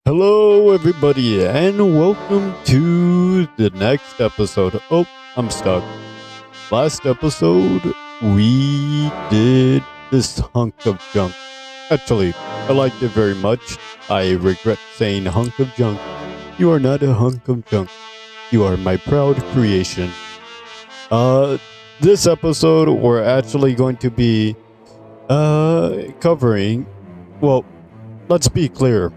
Hello, everybody, and welcome to the next episode. Oh, I'm stuck. Last episode, we did this hunk of junk. Actually, I liked it very much. I regret saying hunk of junk. You are not a hunk of junk. You are my proud creation. Uh, this episode, we're actually going to be, covering, well, let's be clear.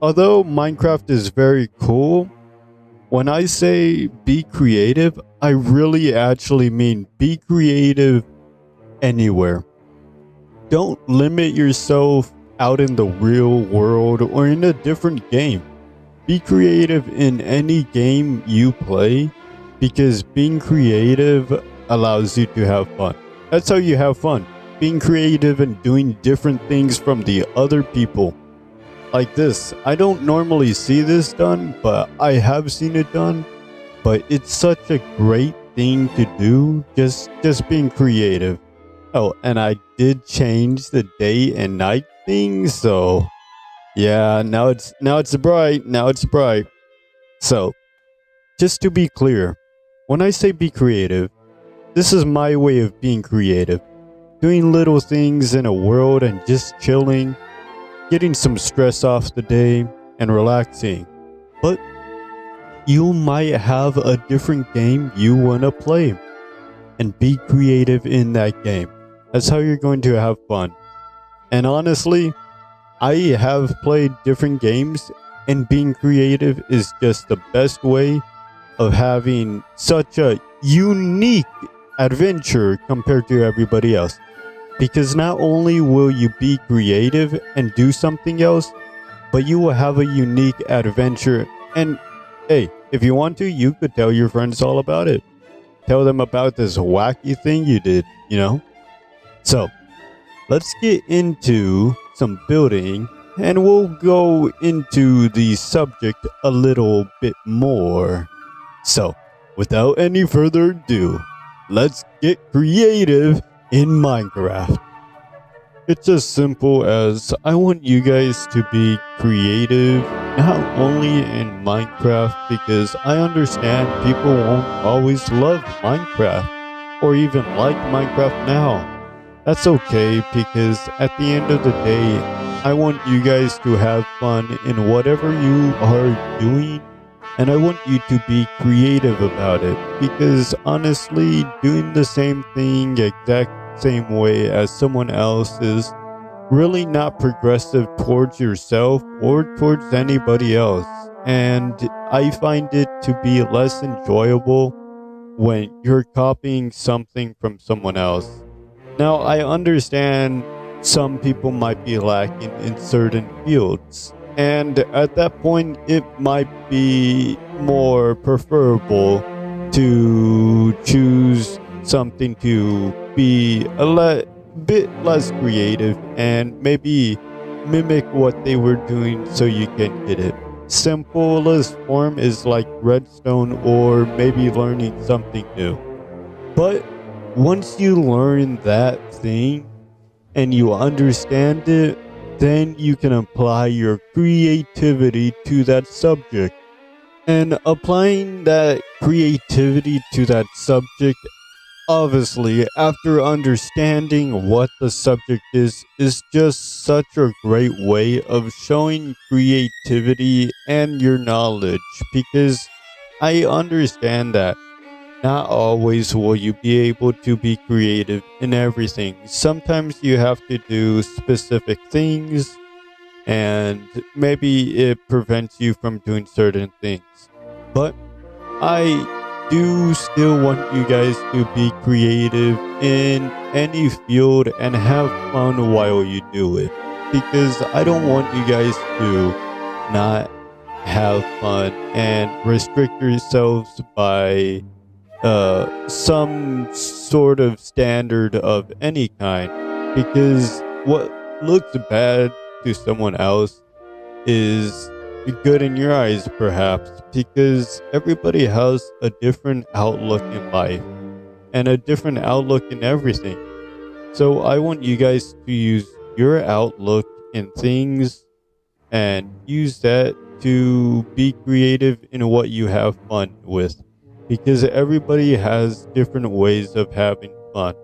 Although Minecraft is very cool, when I say be creative, I really actually mean be creative anywhere. Don't limit yourself out in the real world or in a different game. Be creative in any game you play because being creative allows you to have fun. That's how you have fun. Being creative and doing different things from the other people. Like this. I don't normally see this done, but I have seen it done. But it's such a great thing to do, just being creative. Oh, and I did change the day and night thing, so yeah, now it's bright. Now it's bright. So, just to be clear, when I say be creative, this is my way of being creative. Doing little things in a world and just chilling, getting some stress off the day, and relaxing. But you might have a different game you want to play and be creative in that game. That's how you're going to have fun. And honestly, I have played different games, and being creative is just the best way of having such a unique adventure compared to everybody else. Because not only will you be creative and do something else, but you will have a unique adventure. And hey, if you want to, you could tell your friends all about it. Tell them about this wacky thing you did. So, let's get into some building and we'll go into the subject a little bit more. So, without any further ado, let's get creative in Minecraft. It's as simple as I want you guys to be creative, not only in Minecraft, because I understand people won't always love Minecraft or even like Minecraft now. That's okay because at the end of the day, I want you guys to have fun in whatever you are doing, and I want you to be creative about it because honestly, doing the same thing exact same way as someone else is really not progressive towards yourself or towards anybody else. And I find it to be less enjoyable when you're copying something from someone else. Now, I understand some people might be lacking in certain fields, and at that point, it might be more preferable to choose something to be bit less creative and maybe mimic what they were doing so you can get it. Simplest form is like redstone or maybe learning something new. But once you learn that thing and you understand it, then you can apply your creativity to that subject. And applying that creativity to that subject, obviously, after understanding what the subject is just such a great way of showing creativity and your knowledge because I understand that not always will you be able to be creative in everything. Sometimes you have to do specific things, and maybe it prevents you from doing certain things. But I do still want you guys to be creative in any field and have fun while you do it. Because I don't want you guys to not have fun and restrict yourselves by some sort of standard of any kind, because what looks bad to someone else is good in your eyes, perhaps, because everybody has a different outlook in life and a different outlook in everything. So I want you guys to use your outlook in things and use that to be creative in what you have fun with, because everybody has different ways of having fun.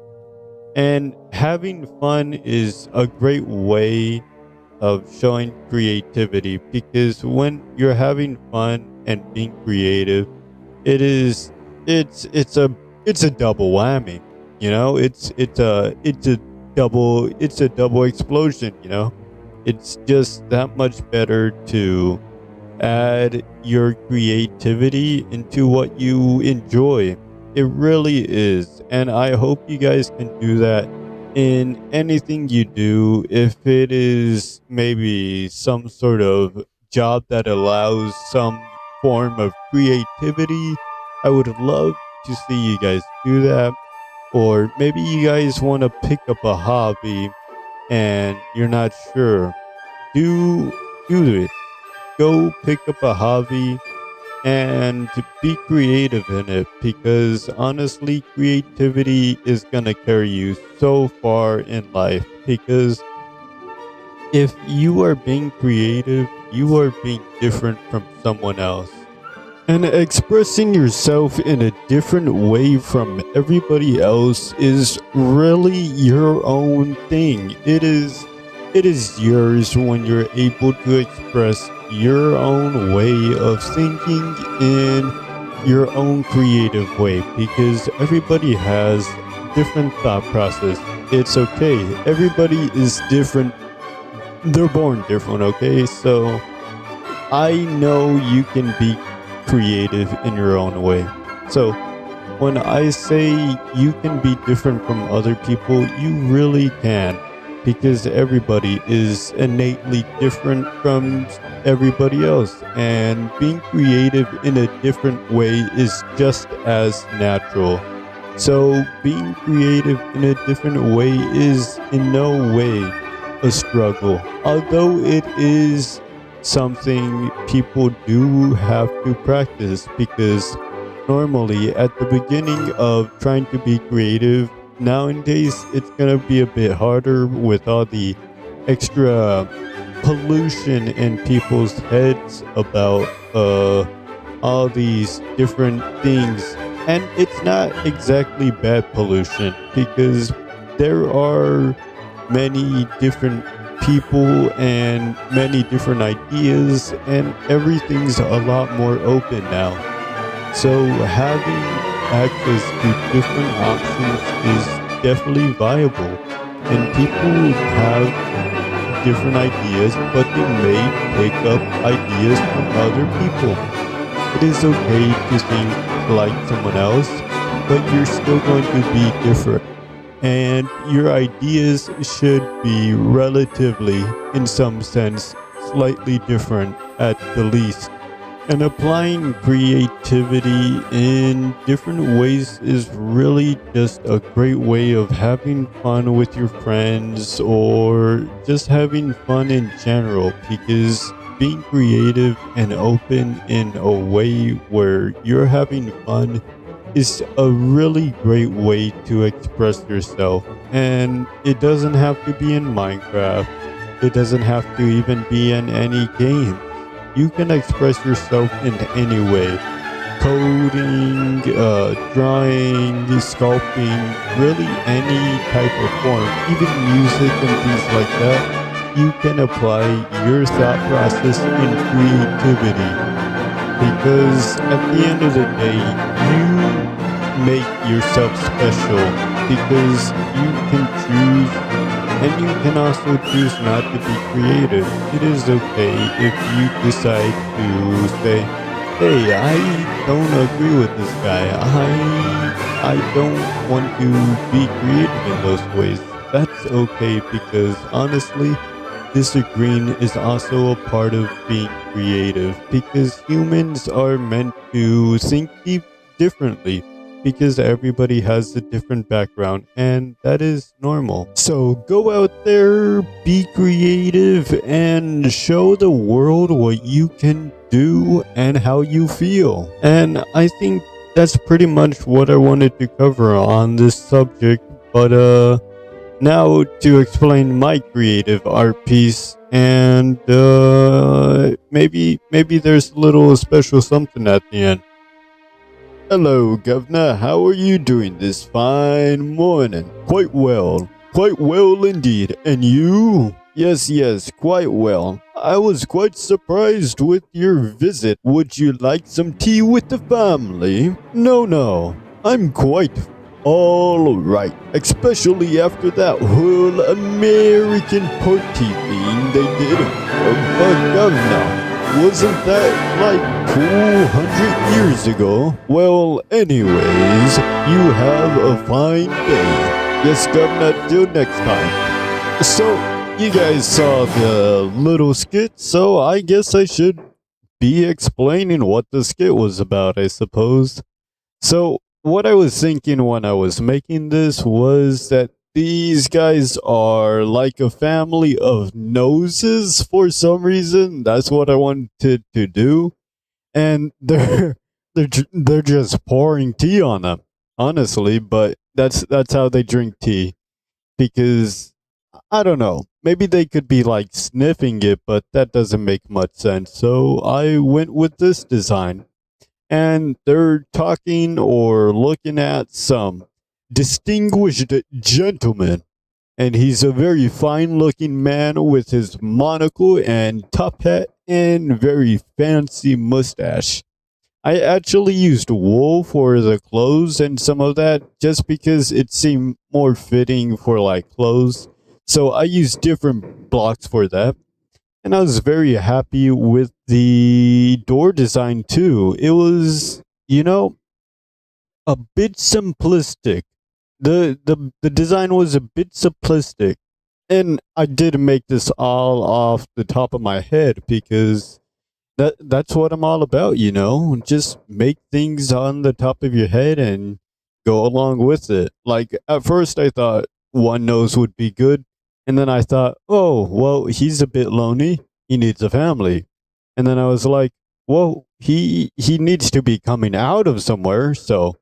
And having fun is a great way of showing creativity, because when you're having fun and being creative, it is it's a double whammy. It's a double explosion. It's just that much better to add your creativity into what you enjoy. It really is. And I hope you guys can do that in anything you do. If it is maybe some sort of job that allows some form of creativity, I would love to see you guys do that. Or maybe you guys want to pick up a hobby and you're not sure. Do it. Go pick up a hobby and be creative in it, because honestly, creativity is going to carry you so far in life. Because if you are being creative, you are being different from someone else. And expressing yourself in a different way from everybody else is really your own thing. It is yours when you're able to express your own way of thinking in your own creative way, because everybody has different thought process. It's okay. Everybody is different. They're born different, okay? So I know you can be creative in your own way. So when I say you can be different from other people, you really can, because everybody is innately different from everybody else, and being creative in a different way is just as natural. So being creative in a different way is in no way a struggle, although it is something people do have to practice, because normally at the beginning of trying to be creative nowadays, it's gonna be a bit harder with all the extra pollution in people's heads about all these different things. And it's not exactly bad pollution, because there are many different people and many different ideas, and everything's a lot more open now. So having access to different options is definitely viable. And people have different ideas, but they may pick up ideas from other people. It is okay to think like someone else, but you're still going to be different. And your ideas should be relatively, in some sense, slightly different at the least. And applying creativity in different ways is really just a great way of having fun with your friends, or just having fun in general, because being creative and open in a way where you're having fun is a really great way to express yourself. And it doesn't have to be in Minecraft, it doesn't have to even be in any game. You can express yourself in any way: coding, drawing, sculpting, really any type of form, even music and things like that. You can apply your thought process in creativity, because at the end of the day, you make yourself special, because you can choose, and you can also choose not to be creative. It is okay if you decide to say, hey, I don't agree with this guy. I don't want to be creative in those ways. That's okay, because honestly, disagreeing is also a part of being creative, because humans are meant to think differently, because everybody has a different background, and that is normal. So go out there, be creative, and show the world what you can do and how you feel. And I think that's pretty much what I wanted to cover on this subject. But now to explain my creative art piece and maybe there's a little special something at the end. Hello, Governor. How are you doing this fine morning? Quite well indeed. And you? Yes, quite well. I was quite surprised with your visit. Would you like some tea with the family? No. I'm quite all right, especially after that whole American party thing they did. But Governor, wasn't that like 200 years ago? Well, anyways, you have a fine day. Yes, Governor, till next time. So, you guys saw the little skit, so I guess I should be explaining what the skit was about, I suppose. So, what I was thinking when I was making this was that these guys are like a family of noses for some reason. That's what I wanted to do, and they're just pouring tea on them, honestly. But that's how they drink tea, because I don't know. Maybe they could be like sniffing it, but that doesn't make much sense. So I went with this design, and they're talking or looking at some distinguished gentleman, and he's a very fine looking man with his monocle and top hat and very fancy mustache. I actually used wool for the clothes and some of that just because it seemed more fitting for like clothes. So I used different blocks for that. And I was very happy with the door design too. It was, a bit simplistic. The design was a bit simplistic. And I did make this all off the top of my head because that's what I'm all about, Just make things on the top of your head and go along with it. Like at first I thought one nose would be good, and then I thought, "Oh, well, he's a bit lonely. He needs a family." And then I was like, "Well, he needs to be coming out of somewhere." So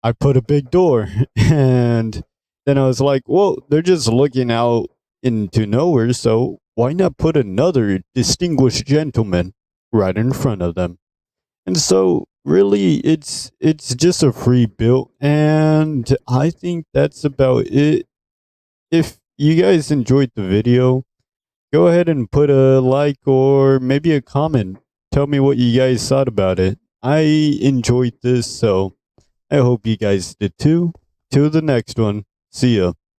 I put a big door. And then I was like, "Well, they're just looking out into nowhere, so why not put another distinguished gentleman right in front of them?" And so really it's just a free build, and I think that's about it. If you guys enjoyed the video, go ahead and put a like or maybe a comment. Tell me what you guys thought about it. I enjoyed this, so I hope you guys did too. Till the next one. See ya.